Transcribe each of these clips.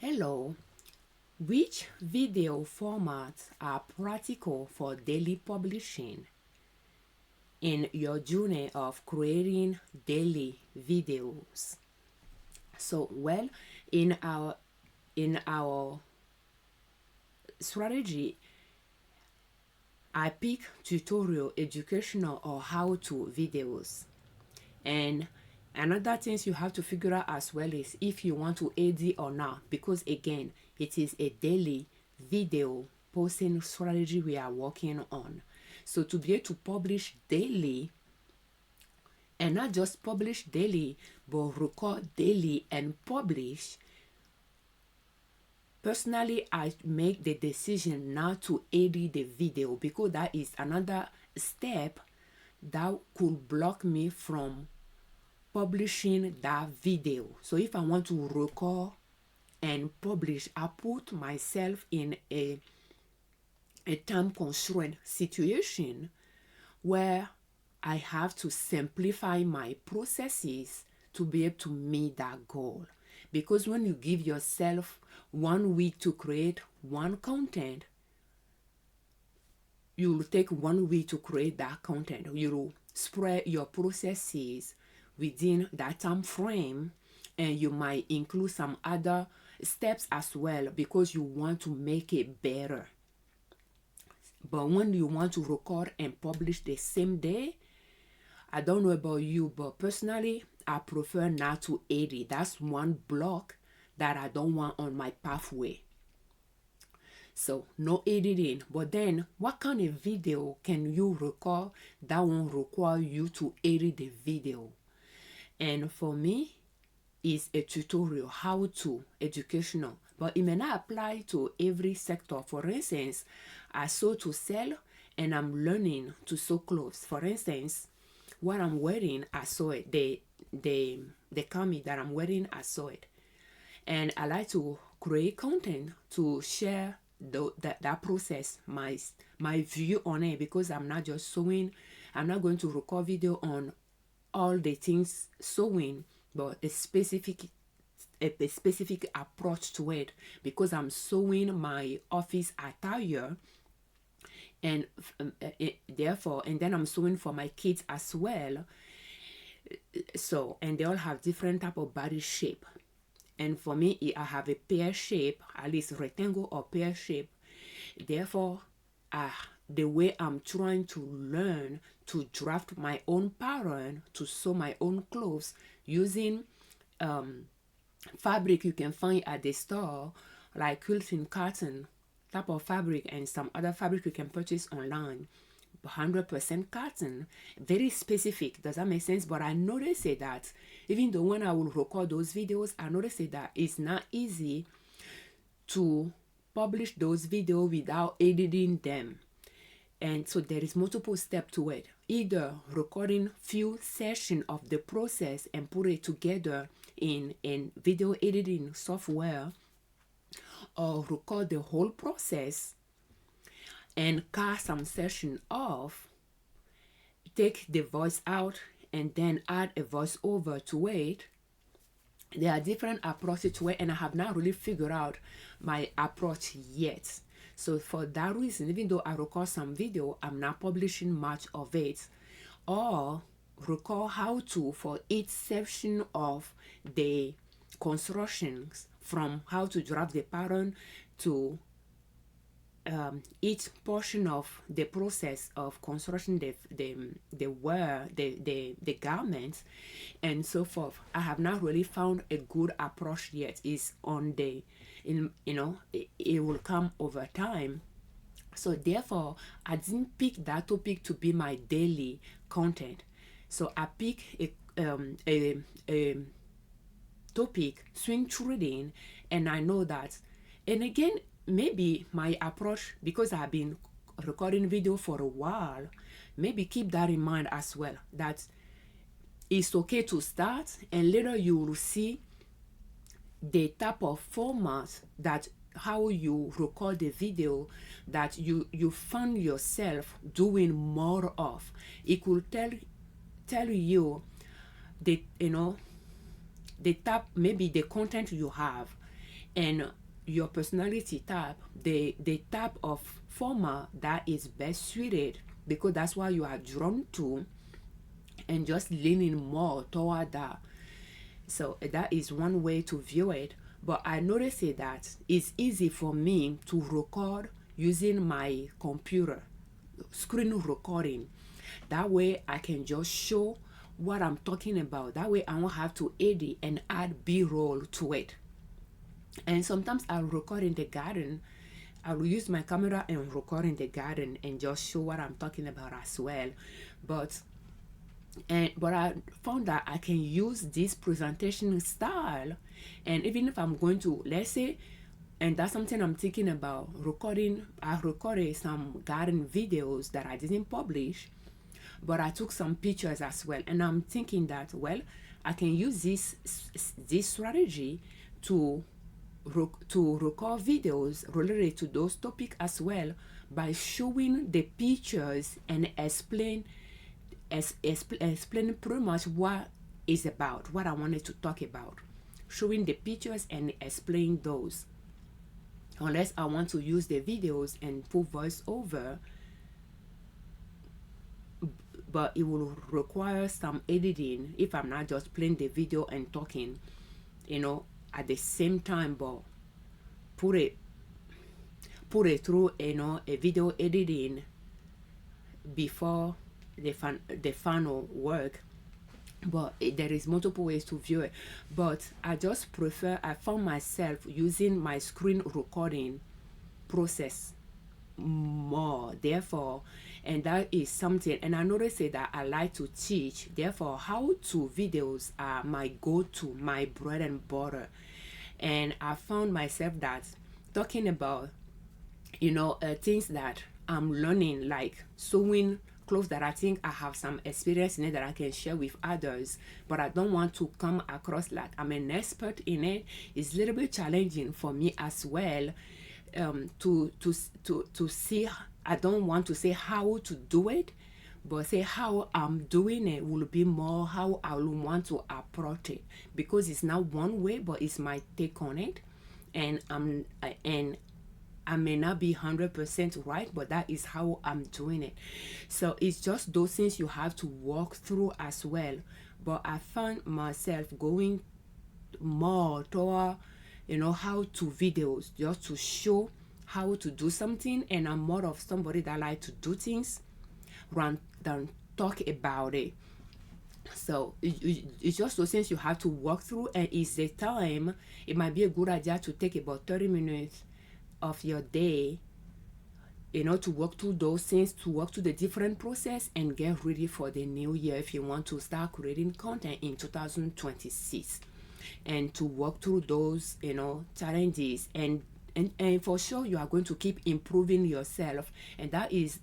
Hello, which video formats are practical for daily publishing in your journey of creating daily videos? So, well, in our strategy, I pick tutorial, educational, or how-to videos. And another things you have to figure out as well is if you want to AD or not, because again, it is a daily video posting strategy we are working on. So to be able to publish daily, and not just publish daily, but record daily and publish, personally, I make the decision not to edit the video because that is another step that could block me from publishing that video. So if I want to record and publish, I put myself in a time constraint situation where I have to simplify my processes to be able to meet that goal. Because when you give yourself 1 week to create one content, you will take 1 week to create that content. You will spread your processes within that time frame, and you might include some other steps as well because you want to make it better. But when you want to record and publish the same day, I don't know about you, but personally, I prefer not to edit. That's one block that I don't want on my pathway. So no editing. But then what kind of video can you record that won't require you to edit the video? And for me, it's a tutorial, how to, educational, but it may not apply to every sector. For instance, I sew to sell and I'm learning to sew clothes. For instance, what I'm wearing, I sew it. The cami that I'm wearing, I sew it. And I like to create content to share that process, my view on it, because I'm not just sewing. I'm not going to record video on all the things sewing, but a specific approach to it, because I'm sewing my office attire, and therefore, and then I'm sewing for my kids as well. So, and they all have different type of body shape. And for me, I have a pear shape, at least rectangle or pear shape. Therefore, the way I'm trying to learn to draft my own pattern, to sew my own clothes using fabric you can find at the store, like quilting cotton type of fabric and some other fabric you can purchase online. 100% cotton, very specific. Does that make sense? But I noticed that even though when I will record those videos, I noticed that it's not easy to publish those videos without editing them. And so there is multiple steps to it. Either recording few sessions of the process and put it together in video editing software, or record the whole process and cut some session off, take the voice out, and then add a voiceover to it. There are different approaches to it, and I have not really figured out my approach yet. So for that reason, even though I record some video, I'm not publishing much of it, or record how to for each section of the constructions, from how to draft the pattern to each portion of the process of construction, the garments, and so forth. I have not really found a good approach yet. It's on the, it will come over time. So therefore, I didn't pick that topic to be my daily content. So I pick a topic, swing trading, and I know that, and again, maybe my approach, because I've been recording video for a while, maybe keep that in mind as well, that it's okay to start, and later you will see the type of format, that how you record the video that you find yourself doing more of. It could tell you the the type, maybe the content you have, And your personality type, the type of format that is best suited, because that's why you are drawn to, and just leaning more toward that. So that is one way to view it. But I noticed that it's easy for me to record using my computer, screen recording. That way I can just show what I'm talking about. That way I won't have to edit and add B-roll to it. And sometimes I'll record in the garden. I will use my camera and record in the garden and just show what I'm talking about as well. But I found that I can use this presentation style, and even if I'm going to, let's say, and that's something I'm thinking about recording. I recorded some garden videos that I didn't publish, but I took some pictures as well, and I'm thinking that, well, I can use this strategy to record videos related to those topics as well, by showing the pictures and explain pretty much what is about, what I wanted to talk about, showing the pictures and explain those. Unless I want to use the videos and put voice over, but it will require some editing if I'm not just playing the video and talking, at the same time, but put it through, a video editing before the final work. But there is multiple ways to view it. But I found myself using my screen recording process more, therefore, and that is something. And I noticed that I like to teach, therefore how to videos are my go-to, my bread and butter. And I found myself that talking about things that I'm learning, like sewing clothes that I think I have some experience in it that I can share with others, but I don't want to come across like I'm an expert in it. It's a little bit challenging for me as well, to see. I don't want to say how to do it, but say how I'm doing it will be more how I will want to approach it, because it's not one way, but it's my take on it. And I may not be 100% right, but that is how I'm doing it. So it's just those things you have to walk through as well. But I found myself going more toward, how to videos, just to show how to do something. And I'm more of somebody that like to do things rather than talk about it. So it's just those things you have to walk through, and it's the time. It might be a good idea to take about 30 minutes of your day, to work through those things, to work through the different process and get ready for the new year if you want to start creating content in 2026, and to work through those challenges, and for sure you are going to keep improving yourself. And that is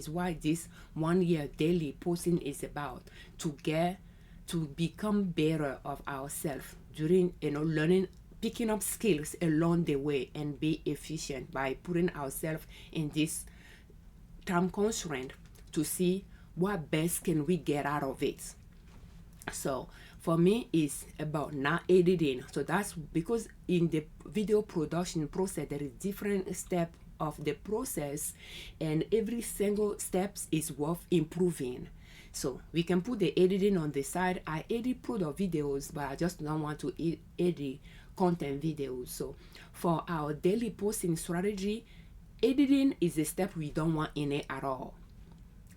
why this 1 year daily posting is about, to become better of ourselves during learning, picking up skills along the way, and be efficient by putting ourselves in this time constraint to see what best can we get out of it. So for me, it's about not editing. So that's because in the video production process, there is different step of the process, and every single steps is worth improving. So we can put the editing on the side. I edit product videos, but I just don't want to edit content videos. So for our daily posting strategy, editing is a step we don't want in it at all.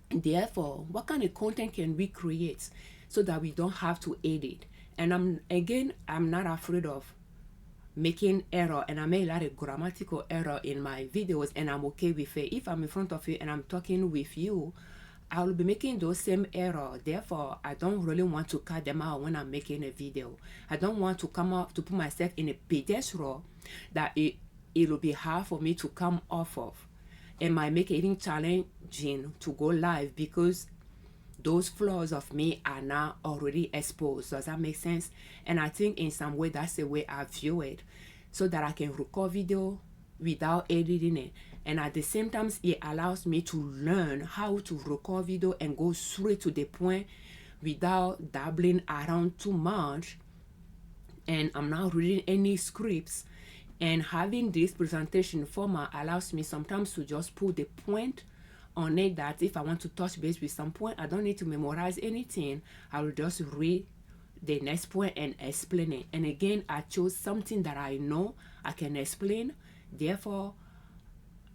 Therefore, what kind of content can we create so that we don't have to edit? And I'm not afraid of making error, and I make a lot of grammatical error in my videos, and I'm okay with it. If I'm in front of you and I'm talking with you, I will be making those same error. Therefore, I don't really want to cut them out when I'm making a video. I don't want to come up to put myself in a pedestal that it'll be hard for me to come off of. It might make it even challenging to go live because those flaws of me are now already exposed. Does that make sense? And I think in some way that's the way I view it, so that I can record video without editing it. And at the same time, it allows me to learn how to record video and go straight to the point without dabbling around too much. And I'm not reading any scripts And having this presentation format allows me sometimes to just put the point on it, that if I want to touch base with some point, I don't need to memorize anything. I will just read the next point and explain it. And again, I chose something that I know I can explain, therefore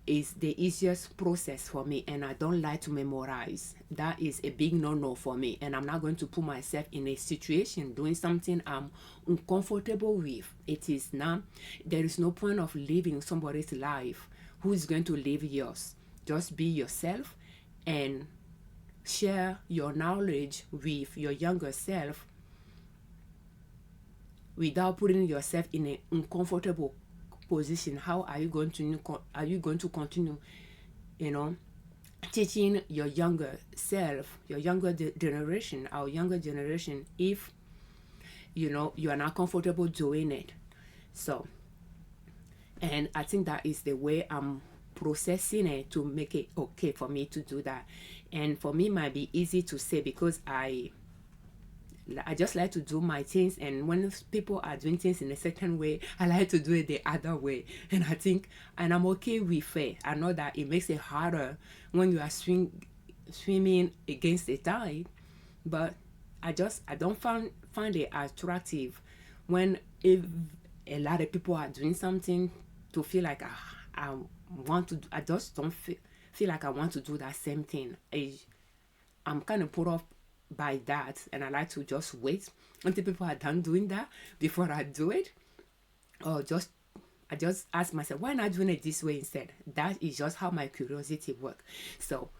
is the easiest process for me, and I don't like to memorize. That is a big no-no for me, and I'm not going to put myself in a situation doing something I'm uncomfortable with. It is not, there is no point of living somebody's life who is going to live yours. Just be yourself and share your knowledge with your younger self without putting yourself in an uncomfortable position. How are you going to continue, teaching your younger self, your younger generation, our younger generation, if you are not comfortable doing it? So, and I think that is the way I'm processing it to make it okay for me to do that. And for me, it might be easy to say, because I just like to do my things, and when people are doing things in a certain way, I like to do it the other way. And I think, and I'm okay with it. I know that it makes it harder when you are swimming against the tide, but I don't find it attractive when, if a lot of people are doing something, to feel like I just don't feel like I want to do that same thing. I'm kind of put off by that, and I like to just wait until people are done doing that before I do it. Or I just ask myself, why not doing it this way instead? That is just how my curiosity works. So,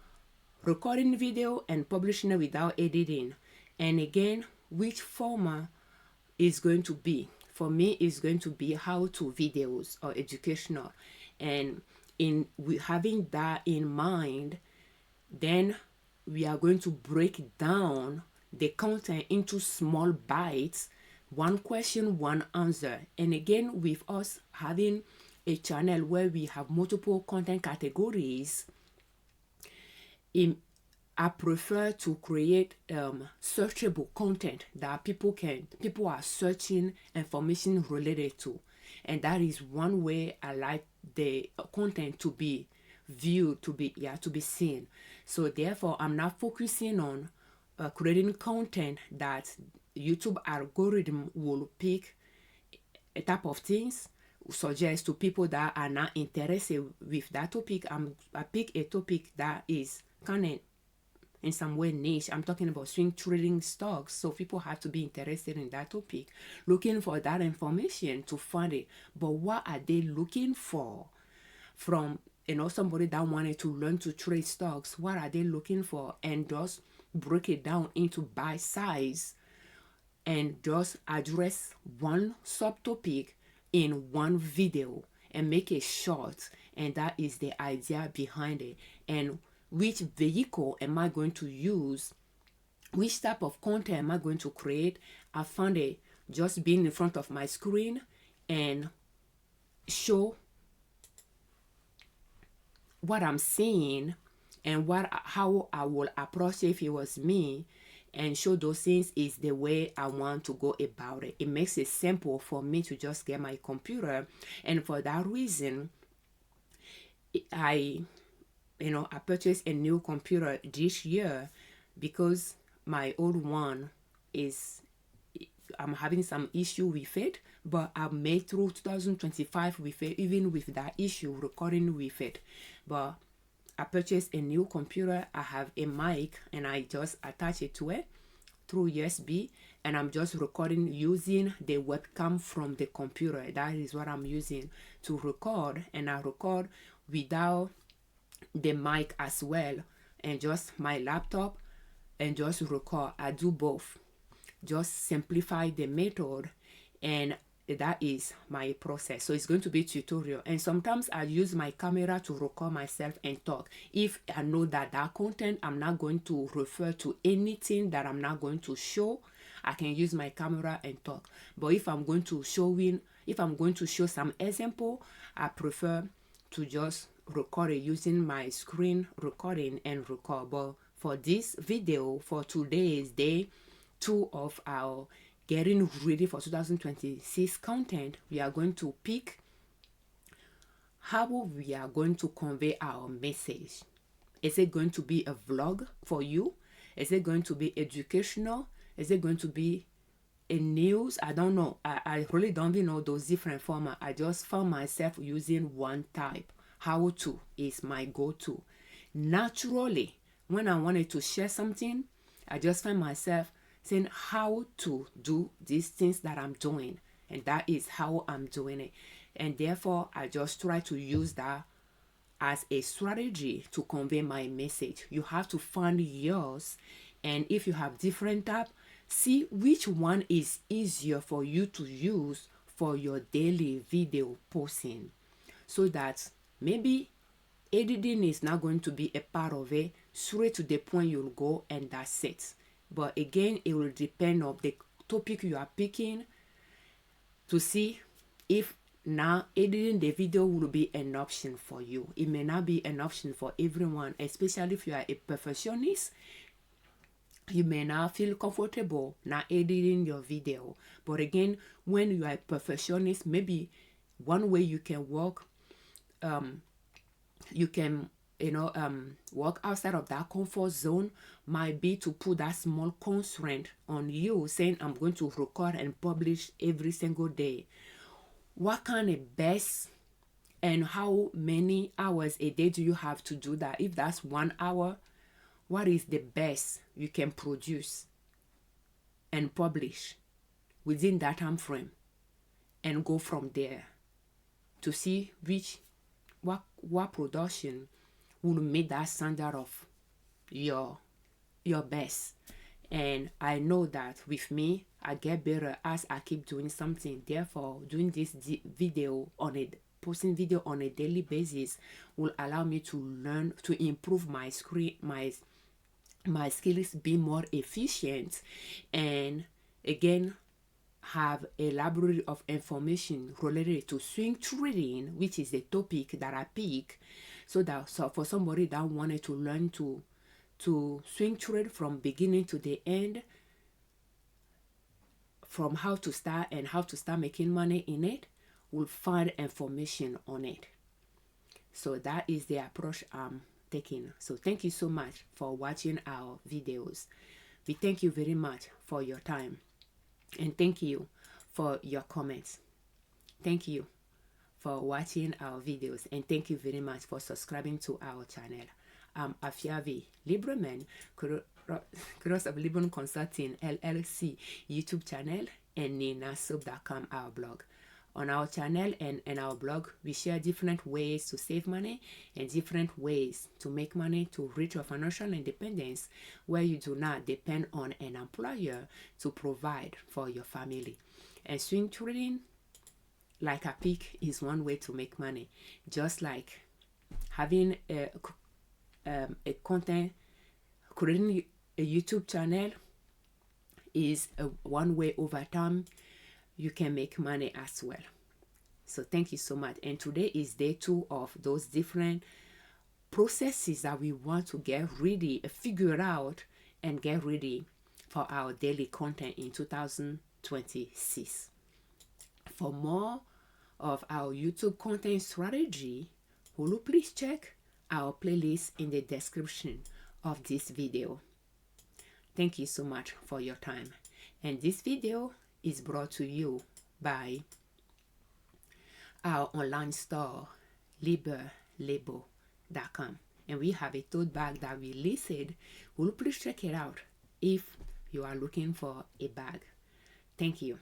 recording video and publishing it without editing. And again, which format is going to be? For me, it's going to be how-to videos or educational. And having that in mind, then we are going to break down the content into small bites, one question, one answer. And again, with us having a channel where we have multiple content categories, I prefer to create searchable content that people are searching information related to. And that is one way I like the content to be viewed, to be seen. So therefore, I'm not focusing on creating content that YouTube algorithm will pick a type of things, suggest to people that are not interested with that topic. I pick a topic that is kind of in some way niche. I'm talking about swing trading stocks, so people have to be interested in that topic, looking for that information to find it. But what are they looking for from somebody that wanted to learn to trade stocks? What are they looking for? And just break it down into bite size and just address one subtopic in one video and make it short. And that is the idea behind it. And which vehicle am I going to use? Which type of content am I going to create? I found it just being in front of my screen and show what I'm seeing and how I will approach it if it was me, and show those things is the way I want to go about it. It makes it simple for me to just get my computer, and for that reason, I purchased a new computer this year because my old one I'm having some issue with it, but I made through 2025 with it, even with that issue, recording with it. But I purchased a new computer. I have a mic and I just attach it to it through USB, and I'm just recording using the webcam from the computer. That is what I'm using to record, and I record without the mic as well, and just my laptop, and just record. I do both. Just simplify the method, and that is my process. So it's going to be tutorial, and sometimes I use my camera to record myself and talk. If I know that content, I'm not going to refer to anything that I'm not going to show, I can use my camera and talk. But if I'm going to show some example, I prefer to just record it using my screen recording and record. But for this video, for today's day 2 of our getting ready for 2026 content, we are going to pick how we are going to convey our message. Is it going to be a vlog for you? Is it going to be educational? Is it going to be a news? I don't know. I really don't even know those different formats. I just found myself using one type. How to is my go-to. Naturally, when I wanted to share something, I just find myself saying how to do these things that I'm doing. And that is how I'm doing it. And therefore, I just try to use that as a strategy to convey my message. You have to find yours. And if you have different tabs, see which one is easier for you to use for your daily video posting, so that maybe editing is not going to be a part of it. Straight to the point you'll go, and that's it. But again, it will depend on the topic you are picking to see if now editing the video will be an option for you. It may not be an option for everyone, especially if you are a perfectionist. You may not feel comfortable now editing your video. But again, when you are a perfectionist, maybe one way you can work, you can work outside of that comfort zone might be to put that small constraint on you, saying I'm going to record and publish every single day. What kind of best and how many hours a day do you have to do that? If that's 1 hour, what is the best you can produce and publish within that time frame, and go from there to see what production will meet that standard of your best. And I know that with me, I get better as I keep doing something. Therefore, doing this posting video on a daily basis will allow me to learn, to improve my skills, be more efficient, and again have a library of information related to swing trading, which is the topic that I pick. So for somebody that wanted to learn to swing trade from beginning to the end, from how to start and how to start making money in it, will find information on it. So that is the approach I'm taking. So thank you so much for watching our videos. We thank you very much for your time, and thank you for your comments. Thank you for watching our videos, and thank you very much for subscribing to our channel. I'm Afiavi Liberman, creator of Liberman Consulting L.L.C YouTube channel, and ninasub.com, our blog. On our channel and our blog, we share different ways to save money and different ways to make money to reach your financial independence, where you do not depend on an employer to provide for your family. And swing trading, like I pick, is one way to make money. Just like having a content, creating a YouTube channel is one way over time you can make money as well. So thank you so much. And today is day 2 of those different processes that we want to get ready, figure out, and get ready for our daily content in 2026. For more of our YouTube content strategy, will you please check our playlist in the description of this video. Thank you so much for your time. And this video is brought to you by our online store, liberlabel.com. And we have a tote bag that we listed. Will you please check it out if you are looking for a bag? Thank you.